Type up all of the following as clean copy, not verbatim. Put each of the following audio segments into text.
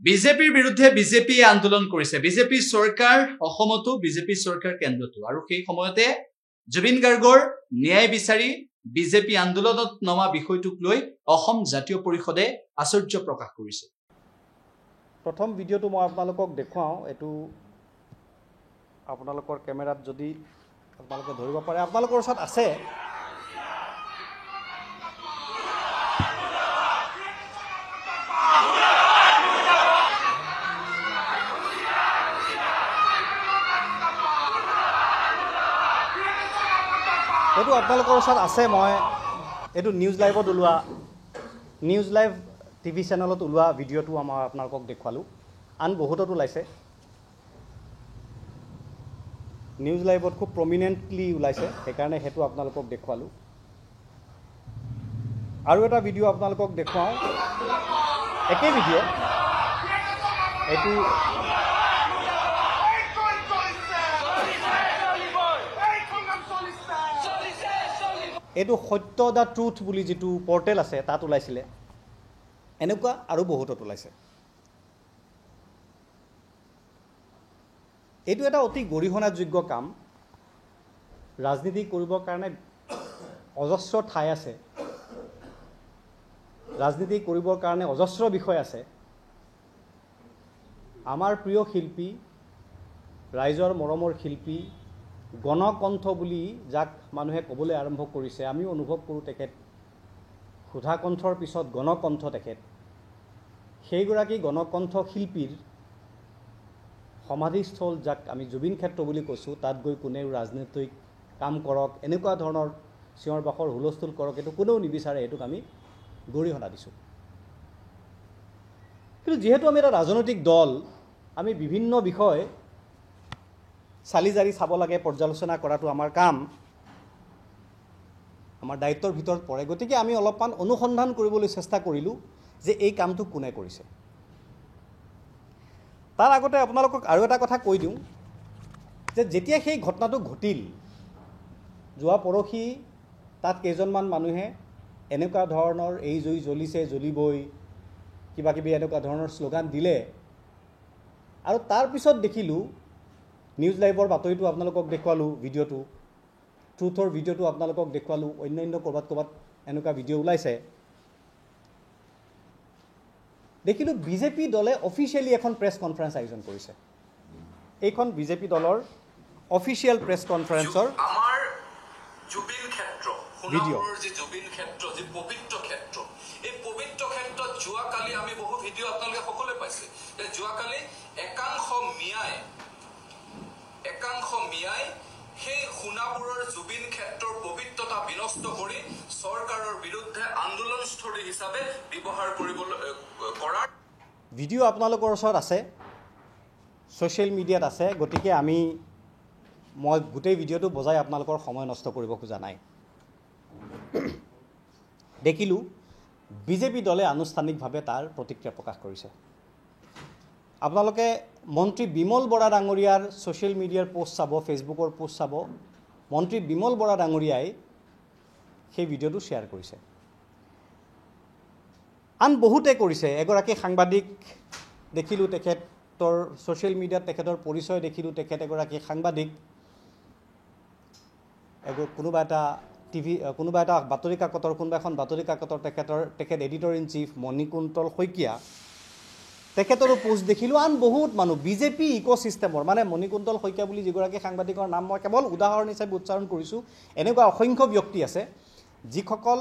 বিজেপিৰ বিৰুদ্ধে বিজেপিয়ে আন্দোলন কৰিছে বিজেপি চৰকাৰ অসমতো বিজেপি চৰকাৰ কেন্দ্ৰতো আৰু সেই সময়তে জুবিন গাৰ্গৰ ন্যায় বিচাৰি বিজেপি আন্দোলনত নমা বিষয়টোক লৈ অসম জাতীয় পৰিষদে আশ্চৰ্য প্ৰকাশ কৰিছে প্ৰথম ভিডিঅ'টো মই আপোনালোকক দেখুৱাও এটো আপোনালোকৰ কেমেৰাত যদি আপোনালোকে ধৰিব পাৰে আপোনালোকৰ ওচৰত আছে এটো আপোনালোকৰ ওচৰত আছে মই এটো নিউজ লাইভত ওলোৱা নিউজ লাইভ টিভি চেনেলত ওলোৱা ভিডিঅ'টো আমাৰ আপোনালোকক দেখুৱালো আন বহুতত ওলাইছে নিউজ লাইভত খুব প্ৰমিনেন্টলি ওলাইছে সেইকাৰণে হেতু আপোনালোকক দেখুৱালো আৰু এটা ভিডিঅ' আপোনালোকক দেখুৱাও একে ভিডিঅ' এটো এটো সত্য দা ট্ৰুথ বুলি যেটো পোৰ্টেল আছে তাত ওলাইছিলে এনেকুৱা আৰু বহুতত ওলাইছে এটো এটা অতি গৰিহণাযোগ্য কাম ৰাজনীতি কৰিবৰ কাৰণে অজস্ৰ ঠাই আছে ৰাজনীতি কৰিবৰ কাৰণে অজস্ৰ বিষয় আছে আমাৰ প্ৰিয় শিল্পী ৰাইজৰ মৰমৰ শিল্পী গণকণ্ঠ বুলি যাক মানুহে ক'বলৈ আৰম্ভ কৰিছে আমি অনুভৱ কৰোঁ তেখেত সুধা কণ্ঠৰ পিছত গণকণ্ঠ তেখেত সেইগৰাকী গণকণ্ঠ শিল্পীৰ সমাধিস্থল যাক আমি জুবিন ক্ষেত্ৰ বুলি কৈছোঁ তাত গৈ কোনেও ৰাজনৈতিক কাম কৰক এনেকুৱা ধৰণৰ চিঞৰ বাখৰ হুলস্থুল কৰক এটো কোনেও নিবিচাৰে এটোক আমি গৰিহণা দিছোঁ কিন্তু যেহেতু আমি এটা ৰাজনৈতিক দল আমি বিভিন্ন বিষয় চালিজাৰি চাব লাগে পৰ্যালোচনা কৰাটো আমাৰ কাম আমাৰ দায়িত্বৰ ভিতৰত পৰে গতিকে আমি অলপমান অনুসন্ধান কৰিবলৈ চেষ্টা কৰিলো যে এই কামটো কোনে কৰিছে তাৰ আগতে আপোনালোকক আৰু এটা কথা কৈ দিওঁ যে যেতিয়া সেই ঘটনাটো ঘটিল যোৱা পৰখি তাত কেইজনমান মানুহে এনেকুৱা ধৰণৰ এই জুই জ্বলিছে জ্বলিবই কিবা কিবি এনেকুৱা ধৰণৰ শ্লোগান দিলে আৰু তাৰ পিছত দেখিলোঁ নিউজ লাইভৰ বাতৰিটো আপোনালোকক দেখুৱালো ভিডিঅ'টো ট্ৰুথৰ ভিডিঅ'টো আপোনালোকক দেখুৱালো অন্যান্য কৰবাত এনেকুৱা ভিডিঅ' ওলাইছে দেখিলো বিজেপি দলে অফিচিয়ালি এখন প্ৰেছ কনফাৰেন্স আয়োজন কৰিছে এইখন বিজেপি দলৰ অফিচিয়াল প্ৰেছ কনফাৰেন্সৰ আমাৰ জুবিন ক্ষেত্ৰ ভিডিঅ' যে জুবিন ক্ষেত্ৰ যে পবিত্ৰ ক্ষেত্ৰ এই পবিত্ৰ ক্ষেত্ৰত যোৱাকালি আমি বহু ভিডিঅ' আপোনালোকে সকলোৱে পাইছে যে যোৱাকালি একাংশ মিয়াই সেই সোণাপুৰৰ জুবিন ক্ষেত্ৰৰ পবিত্ৰতা বিনষ্ট কৰি চৰকাৰৰ বিৰুদ্ধে আন্দোলনস্থলী হিচাপে ব্যৱহাৰ কৰিবলৈ কৰাৰ ভিডিঅ' আপোনালোকৰ ওচৰত আছে ছ'চিয়েল মিডিয়াত আছে গতিকে মই গোটেই ভিডিঅ'টো বজাই আপোনালোকৰ সময় নষ্ট কৰিব খোজা নাই দেখিলোঁ বিজেপি দলে আনুষ্ঠানিকভাৱে তাৰ প্ৰতিক্ৰিয়া প্ৰকাশ কৰিছে আপোনালোকে মন্ত্ৰী বিমল বৰা ডাঙৰীয়াৰ ছ'চিয়েল মিডিয়াৰ পোষ্ট চাব ফেচবুকৰ পোষ্ট চাব মন্ত্ৰী বিমল বৰা ডাঙৰীয়াই সেই ভিডিঅ'টো শ্বেয়াৰ কৰিছে আন বহুতে কৰিছে এগৰাকী সাংবাদিক দেখিলোঁ তেখেতৰ ছ'চিয়েল মিডিয়াত তেখেতৰ পৰিচয় দেখিলোঁ তেখেত এগৰাকী সাংবাদিক কোনোবা এটা বাতৰি কাকতৰ কোনোবা এখন বাতৰি কাকতৰ তেখেত editor in chief Manikuntal Saikia তেখেতৰো পোষ্ট দেখিলোঁ আন বহুত মানুহ বিজেপি ইক'চিষ্টেমৰ মানে মণিকুন্তল শইকীয়া বুলি যিগৰাকী সাংবাদিকৰ নাম মই কেৱল উদাহৰণ হিচাপে উচ্চাৰণ কৰিছোঁ এনেকুৱা অসংখ্য ব্যক্তি আছে যিসকল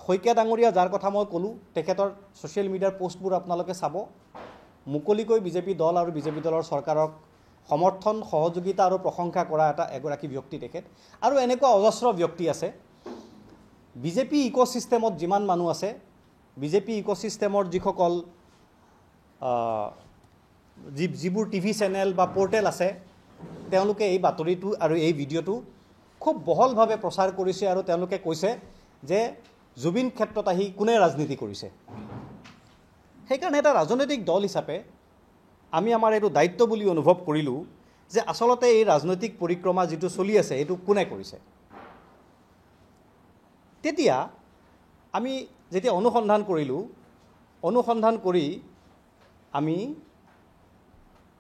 শইকীয়া ডাঙৰীয়া যাৰ কথা মই ক'লোঁ তেখেতৰ ছ'চিয়েল মিডিয়াৰ পোষ্টবোৰ আপোনালোকে চাব মুকলিকৈ বিজেপি দল আৰু বিজেপি দলৰ চৰকাৰক সমৰ্থন সহযোগিতা আৰু প্ৰশংসা কৰা এগৰাকী ব্যক্তি তেখেত আৰু এনেকুৱা অজস্ৰ ব্যক্তি আছে বিজেপি ইক'চিষ্টেমত যিমান মানুহ আছে বিজেপি ইক'চিষ্টেমৰ যিসকল যিবোৰ টিভি চেনেল বা পোৰ্টেল আছে তেওঁলোকে এই বাতৰিটো আৰু এই ভিডিঅ'টো খুব বহলভাৱে প্ৰচাৰ কৰিছে আৰু তেওঁলোকে কৈছে যে জুবিন ক্ষেত্ৰত আহি কোনে ৰাজনীতি কৰিছে সেইকাৰণে এটা ৰাজনৈতিক দল হিচাপে আমি আমাৰ এইটো দায়িত্ব বুলি অনুভৱ কৰিলোঁ যে আসলতে এই ৰাজনৈতিক পৰিক্ৰমা যেটো চলি আছে এটো কোনে কৰিছে তেতিয়া আমি যেতিয়া অনুসন্ধান কৰিলোঁ অনুসন্ধান কৰি আমি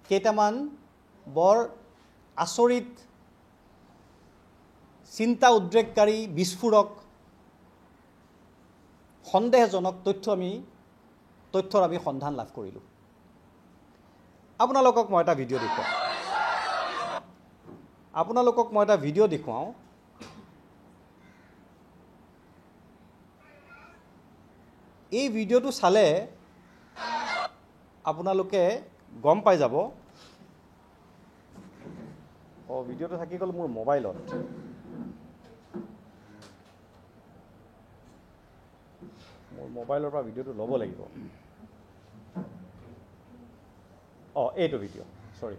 কেইটামান বৰ আচৰিত চিন্তা উদ্ৰেককাৰী বিস্ফোৰক সন্দেহজনক তথ্যৰ আমি সন্ধান লাভ কৰিলোঁ আপোনালোকক মই এটা ভিডিঅ' দেখুৱাওঁ এই ভিডিঅ'টো চালে আপোনালোকে গম পাই যাব ভিডিঅ'টো থাকি গ'ল মোৰ মোবাইলত মোৰ মোবাইলৰ পৰা ভিডিঅ'টো ল'ব লাগিব এইটো ভিডিঅ' সৰি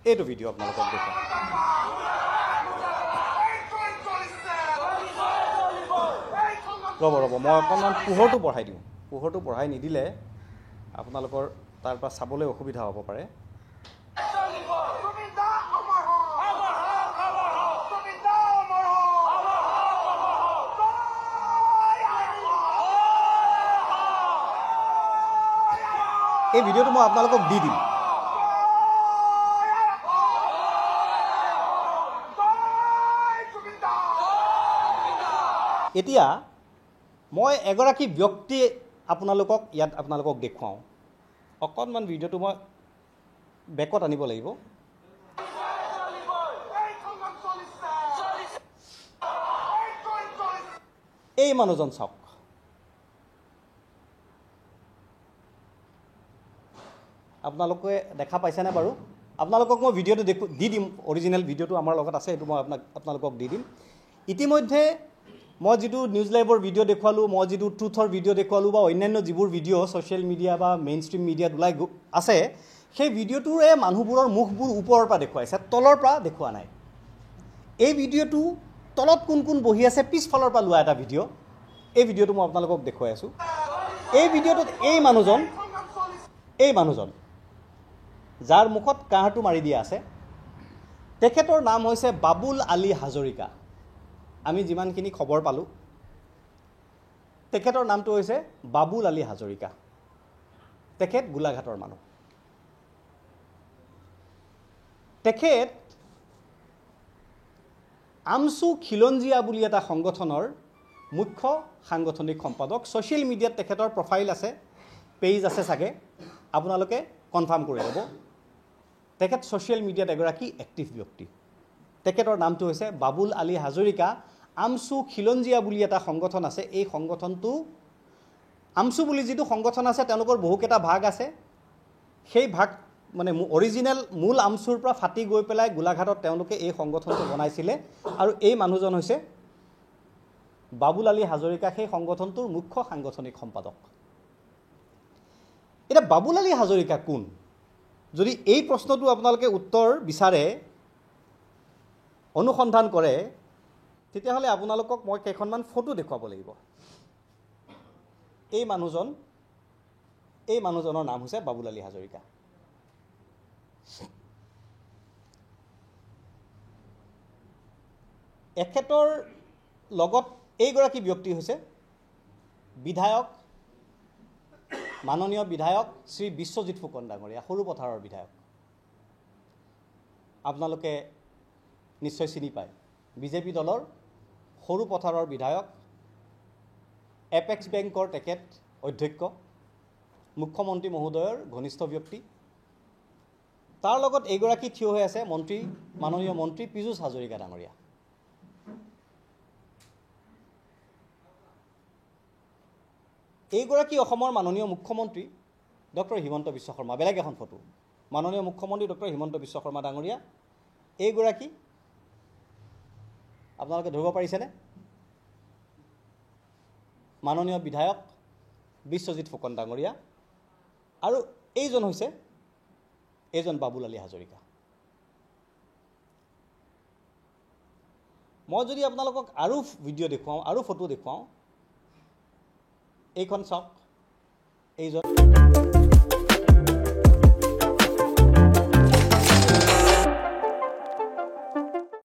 এইটো ভিডিঅ' আপোনালোকক দেখুৱাম ৰ'ব মই অকণমান পোহৰটো বঢ়াই নিদিলে আপোনালোকৰ তাৰ পৰা চাবলৈ অসুবিধা হ'ব পাৰে এই ভিডিঅ'টো মই আপোনালোকক দি দিম এতিয়া মই এগৰাকী ব্যক্তি আপোনালোকক দেখুৱাওঁ অকণমান ভিডিঅ'টো মই বেকত আনিব লাগিব এই মানুহজন চাওক আপোনালোকে দেখা পাইছেনে বাৰু আপোনালোকক মই ভিডিঅ'টো দি দিম অৰিজিনেল ভিডিঅ'টো আমাৰ লগত আছে এইটো মই আপোনালোকক দি দিম ইতিমধ্যে মই যিটো নিউজ লাইভৰ ভিডিঅ' দেখুৱালোঁ মই যিটো ট্ৰুথৰ ভিডিঅ' দেখুৱালোঁ বা অন্যান্য যিবোৰ ভিডিঅ' ছ'চিয়েল মিডিয়া বা মেইন ষ্ট্ৰীম মিডিয়াত ওলাই আছে সেই ভিডিঅ'টোৰে মানুহবোৰৰ মুখবোৰ ওপৰৰ পৰা দেখুৱাইছে তলৰ পৰা দেখুওৱা নাই এই ভিডিঅ'টো তলত কোন বহি আছে পিছফালৰ পৰা লোৱা এটা ভিডিঅ' এই ভিডিঅ'টো মই আপোনালোকক দেখুৱাই আছোঁ এই ভিডিঅ'টোত এই মানুহজন যাৰ মুখত কাঁহটো মাৰি দিয়া আছে তেখেতৰ নাম হৈছে বাবুল আলী হাজৰিকা আমি যিমানখিনি খবৰ পালোঁ তেখেতৰ নামটো হৈছে বাবুল আলী হাজৰিকা তেখেত গোলাঘাটৰ মানুহ তেখেত আমচু খিলঞ্জীয়া বুলি এটা সংগঠনৰ মুখ্য সাংগঠনিক সম্পাদক ছ'চিয়েল মিডিয়াত তেখেতৰ প্ৰফাইল আছে পেজ আছে চাগে আপোনালোকে কনফাৰ্ম কৰি ল'ব তেখেত ছ'চিয়েল মিডিয়াত এগৰাকী এক্টিভ ব্যক্তি তেখেতৰ নামটো হৈছে বাবুল আলী হাজৰিকা আমচু খিলঞ্জীয়া বুলি এটা সংগঠন আছে এই সংগঠনটো আমচু বুলি যিটো সংগঠন আছে তেওঁলোকৰ বহুকেইটা ভাগ আছে সেই ভাগ মানে অৰিজিনেল মূল আমচুৰ পৰা ফাটি গৈ পেলাই গোলাঘাটত তেওঁলোকে এই সংগঠনটো বনাইছিলে আৰু এই মানুহজন হৈছে বাবুল আলী হাজৰিকা সেই সংগঠনটোৰ মুখ্য সাংগঠনিক সম্পাদক এটা বাবুল আলী হাজৰিকা কোন যদি এই প্ৰশ্নটো আপোনালোকে উত্তৰ বিচাৰে অনুসন্ধান কৰে তেতিয়াহ'লে আপোনালোকক মই কেইখনমান ফটো দেখুৱাব লাগিব এই মানুহজনৰ নাম হৈছে বাবুল আলী হাজৰিকা এখেতৰ লগত এইগৰাকী ব্যক্তি হৈছে বিধায়ক মাননীয় বিধায়ক শ্ৰী বিশ্বজিৎ ফুকন ডাঙৰীয়া সৰুপথাৰৰ বিধায়ক আপোনালোকে নিশ্চয় চিনি পায় বিজেপি দলৰ সৰুপথাৰৰ বিধায়ক এপেক্স বেংকৰ তেখেত অধ্যক্ষ মুখ্যমন্ত্ৰী মহোদয়ৰ ঘনিষ্ঠ ব্যক্তি তাৰ লগত এইগৰাকী থিয় হৈ আছে মাননীয় মন্ত্ৰী পীযুষ হাজৰিকা ডাঙৰীয়া এইগৰাকী অসমৰ মাননীয় মুখ্যমন্ত্ৰী ডক্টৰ হিমন্ত বিশ্ব শৰ্মা বেলেগ এখন ফটো মাননীয় মুখ্যমন্ত্ৰী ডক্টৰ হিমন্ত বিশ্ব শৰ্মা ডাঙৰীয়া এইগৰাকী আপোনালোকে ধৰিব পাৰিছেনে মাননীয় বিধায়ক বিশ্বজিৎ ফুকন ডাঙৰীয়া আৰু এইজন হৈছে বাবুল আলী হাজৰিকা মই যদি আপোনালোকক আৰু ভিডিঅ' দেখুৱাওঁ আৰু ফটো দেখুৱাওঁ এইখন চাওক এইজন